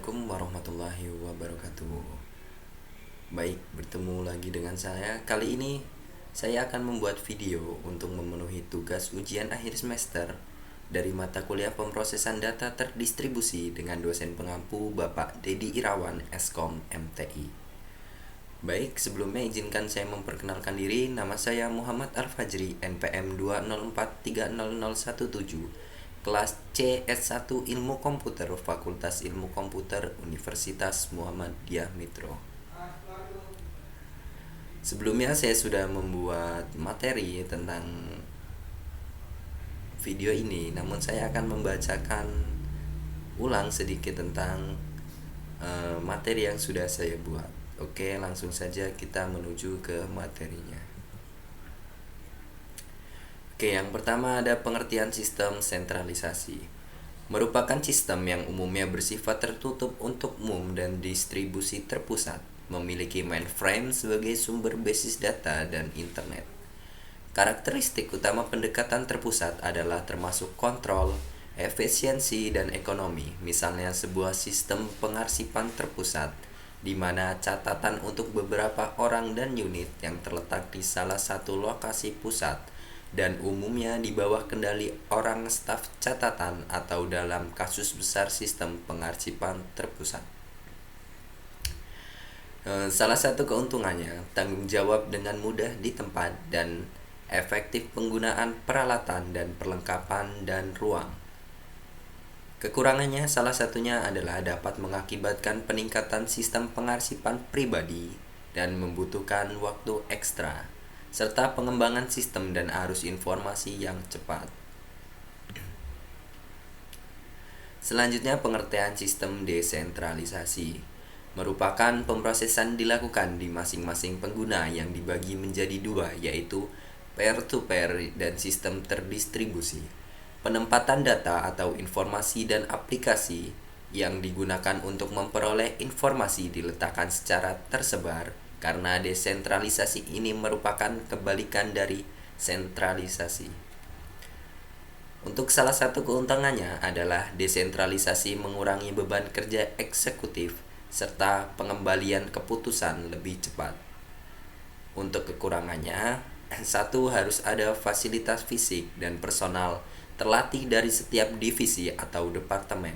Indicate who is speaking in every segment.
Speaker 1: Assalamualaikum warahmatullahi wabarakatuh. Baik, bertemu lagi dengan saya. Kali ini saya akan membuat video untuk memenuhi tugas ujian akhir semester dari mata kuliah pemrosesan data terdistribusi dengan dosen pengampu Bapak Dedi Irawan, Eskom MTI. Baik, sebelumnya izinkan saya memperkenalkan diri. Nama saya Muhammad Al-Fajri, NPM 204300017, kelas C S1 Ilmu Komputer, Fakultas Ilmu Komputer, Universitas Muhammadiyah Mitro. Sebelumnya saya sudah membuat materi tentang video ini, namun saya akan membacakan ulang sedikit tentang materi yang sudah saya buat. Oke, langsung saja kita menuju ke materinya. Oke, yang pertama ada pengertian sistem sentralisasi. Merupakan sistem yang umumnya bersifat tertutup untuk umum dan distribusi terpusat, memiliki mainframe sebagai sumber basis data dan internet. Karakteristik utama pendekatan terpusat adalah termasuk kontrol, efisiensi, dan ekonomi. Misalnya sebuah sistem pengarsipan terpusat, di mana catatan untuk beberapa orang dan unit yang terletak di salah satu lokasi pusat dan umumnya di bawah kendali orang staf catatan atau dalam kasus besar sistem pengarsipan terpusat. Salah satu keuntungannya, tanggung jawab dengan mudah di tempat dan efektif penggunaan peralatan dan perlengkapan dan ruang. Kekurangannya salah satunya adalah dapat mengakibatkan peningkatan sistem pengarsipan pribadi dan membutuhkan waktu ekstra, serta pengembangan sistem dan arus informasi yang cepat. Selanjutnya, pengertian sistem desentralisasi merupakan pemrosesan dilakukan di masing-masing pengguna yang dibagi menjadi dua, yaitu peer-to-peer dan sistem terdistribusi. Penempatan data atau informasi dan aplikasi yang digunakan untuk memperoleh informasi diletakkan secara tersebar, karena desentralisasi ini merupakan kebalikan dari sentralisasi. Untuk salah satu keuntungannya adalah desentralisasi mengurangi beban kerja eksekutif serta pengembalian keputusan lebih cepat. Untuk kekurangannya, satu, harus ada fasilitas fisik dan personal terlatih dari setiap divisi atau departemen.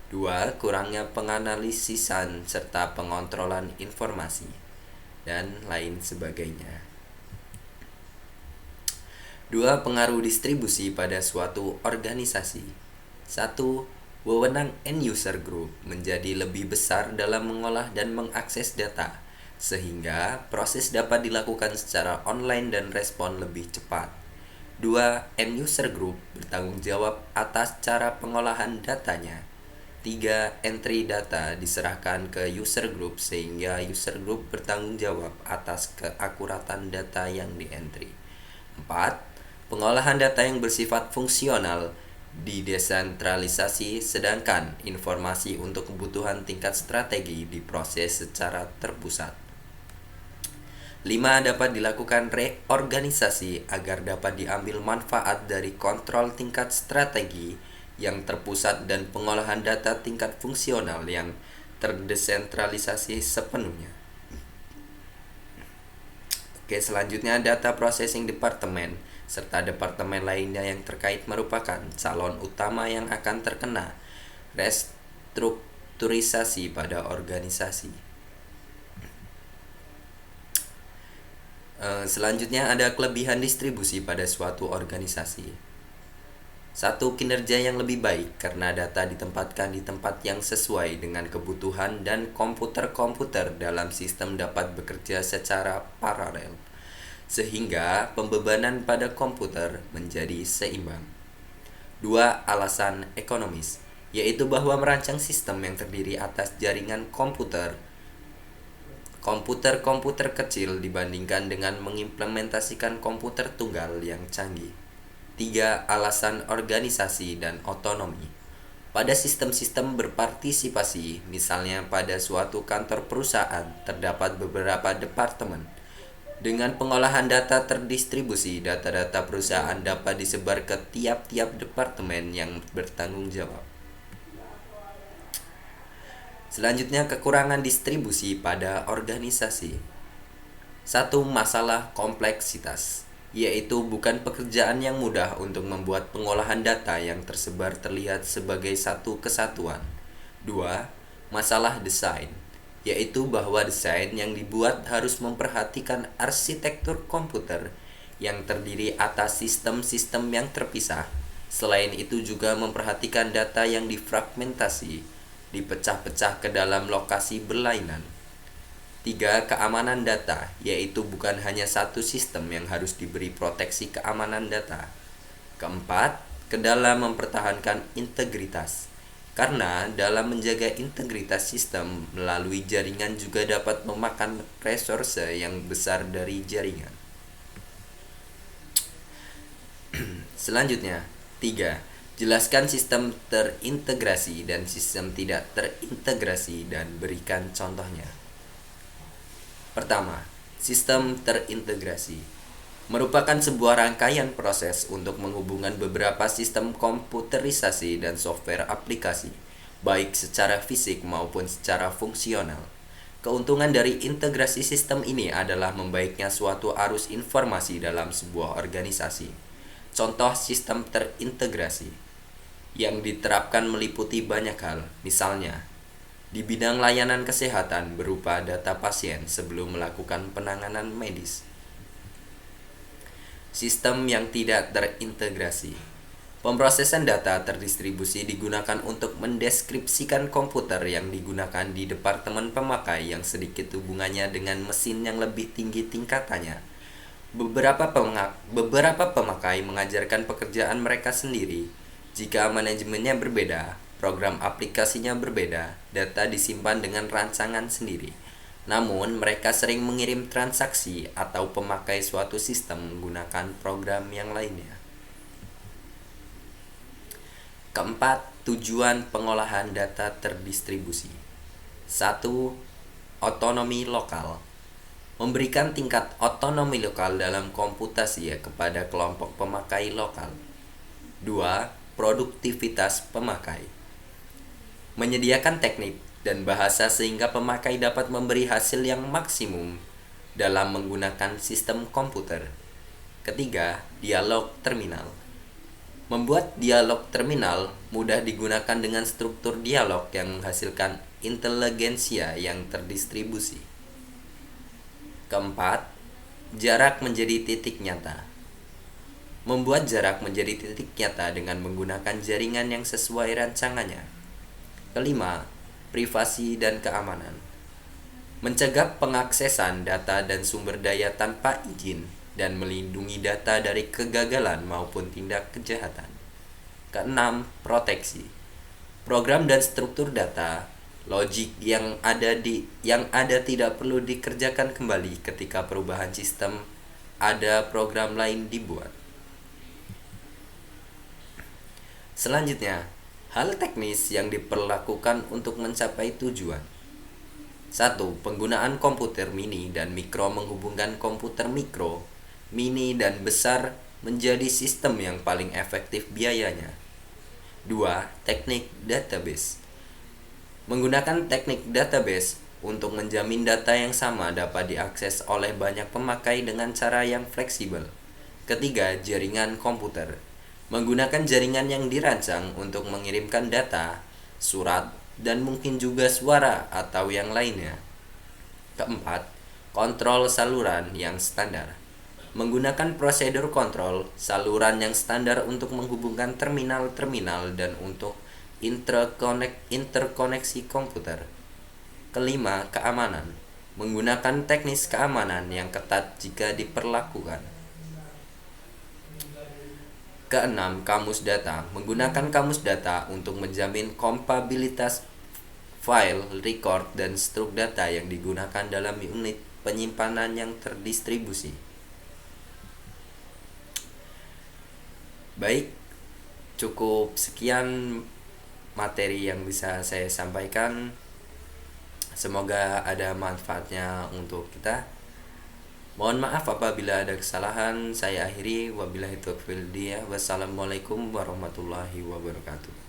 Speaker 1: Dua, kurangnya penganalisisan serta pengontrolan informasi, dan lain sebagainya. Dua, pengaruh distribusi pada suatu organisasi. Satu, wewenang end user group menjadi lebih besar dalam mengolah dan mengakses data, sehingga proses dapat dilakukan secara online dan respon lebih cepat. Dua, end user group bertanggung jawab atas cara pengolahan datanya. Tiga, entry data diserahkan ke user group sehingga user group bertanggung jawab atas keakuratan data yang di-entry. Empat, pengolahan data yang bersifat fungsional didesentralisasi, sedangkan informasi untuk kebutuhan tingkat strategi diproses secara terpusat. 5. Dapat dilakukan reorganisasi agar dapat diambil manfaat dari kontrol tingkat strategi yang terpusat dan pengolahan data tingkat fungsional yang terdesentralisasi sepenuhnya. Oke, selanjutnya data processing department serta departemen lainnya yang terkait merupakan calon utama yang akan terkena restrukturisasi pada organisasi. Selanjutnya ada kelebihan distribusi pada suatu organisasi. Satu, kinerja yang lebih baik karena data ditempatkan di tempat yang sesuai dengan kebutuhan dan komputer-komputer dalam sistem dapat bekerja secara paralel, sehingga pembebanan pada komputer menjadi seimbang. Dua, alasan ekonomis, yaitu bahwa merancang sistem yang terdiri atas jaringan komputer kecil dibandingkan dengan mengimplementasikan komputer tunggal yang canggih. Tiga, alasan organisasi dan otonomi. Pada sistem-sistem berpartisipasi, misalnya pada suatu kantor perusahaan, terdapat beberapa departemen. Dengan pengolahan data terdistribusi, data-data perusahaan dapat disebar ke tiap-tiap departemen yang bertanggung jawab. Selanjutnya, kekurangan distribusi pada organisasi. Satu, masalah kompleksitas, yaitu bukan pekerjaan yang mudah untuk membuat pengolahan data yang tersebar terlihat sebagai satu kesatuan. Dua, masalah desain, yaitu bahwa desain yang dibuat harus memperhatikan arsitektur komputer yang terdiri atas sistem-sistem yang terpisah. Selain itu juga memperhatikan data yang difragmentasi, dipecah-pecah ke dalam lokasi berlainan. Tiga, keamanan data, yaitu bukan hanya satu sistem yang harus diberi proteksi keamanan data. Keempat, ke dalam mempertahankan integritas. Karena dalam menjaga integritas sistem melalui jaringan juga dapat memakan resource yang besar dari jaringan. Selanjutnya, tiga, jelaskan sistem terintegrasi dan sistem tidak terintegrasi dan berikan contohnya. Pertama, sistem terintegrasi merupakan sebuah rangkaian proses untuk menghubungkan beberapa sistem komputerisasi dan software aplikasi, baik secara fisik maupun secara fungsional. Keuntungan dari integrasi sistem ini adalah membaiknya suatu arus informasi dalam sebuah organisasi. Contoh sistem terintegrasi yang diterapkan meliputi banyak hal, misalnya di bidang layanan kesehatan berupa data pasien sebelum melakukan penanganan medis. Sistem yang tidak terintegrasi. Pemrosesan data terdistribusi digunakan untuk mendeskripsikan komputer yang digunakan di departemen pemakai yang sedikit hubungannya dengan mesin yang lebih tinggi tingkatannya. Beberapa pemakai mengajarkan pekerjaan mereka sendiri. Jika manajemennya berbeda, program aplikasinya berbeda, data disimpan dengan rancangan sendiri. Namun, mereka sering mengirim transaksi atau pemakai suatu sistem menggunakan program yang lainnya. Keempat, tujuan pengolahan data terdistribusi. 1. Otonomi lokal. Memberikan tingkat otonomi lokal dalam komputasi kepada kelompok pemakai lokal. 2. Produktivitas pemakai. Menyediakan teknik dan bahasa sehingga pemakai dapat memberi hasil yang maksimum dalam menggunakan sistem komputer. Ketiga, dialog terminal. Membuat dialog terminal mudah digunakan dengan struktur dialog yang menghasilkan inteligensia yang terdistribusi. Keempat, jarak menjadi titik nyata. Membuat jarak menjadi titik nyata dengan menggunakan jaringan yang sesuai rancangannya. Kelima, privasi dan keamanan. Mencegah pengaksesan data dan sumber daya tanpa izin dan melindungi data dari kegagalan maupun tindak kejahatan. Keenam, proteksi. Program dan struktur data, logik yang ada tidak perlu dikerjakan kembali ketika perubahan sistem ada program lain dibuat. Selanjutnya, hal teknis yang diperlakukan untuk mencapai tujuan. 1. Penggunaan komputer mini dan mikro menghubungkan komputer mikro, mini dan besar menjadi sistem yang paling efektif biayanya. 2. Teknik database. Menggunakan teknik database untuk menjamin data yang sama dapat diakses oleh banyak pemakai dengan cara yang fleksibel. Ketiga, jaringan komputer. Menggunakan jaringan yang dirancang untuk mengirimkan data, surat, dan mungkin juga suara atau yang lainnya. Keempat, kontrol saluran yang standar. Menggunakan prosedur kontrol saluran yang standar untuk menghubungkan terminal-terminal dan untuk interkoneksi komputer. Kelima, keamanan. Menggunakan teknis keamanan yang ketat jika diperlakukan. Keenam, kamus data. Menggunakan kamus data untuk menjamin kompatibilitas file, record, dan struk data yang digunakan dalam unit penyimpanan yang terdistribusi. Baik, cukup sekian materi yang bisa saya sampaikan. Semoga ada manfaatnya untuk kita. Mohon maaf apabila ada kesalahan. Saya akhiri, wabillahi taufiq wal hidayah. Wassalamualaikum warahmatullahi wabarakatuh.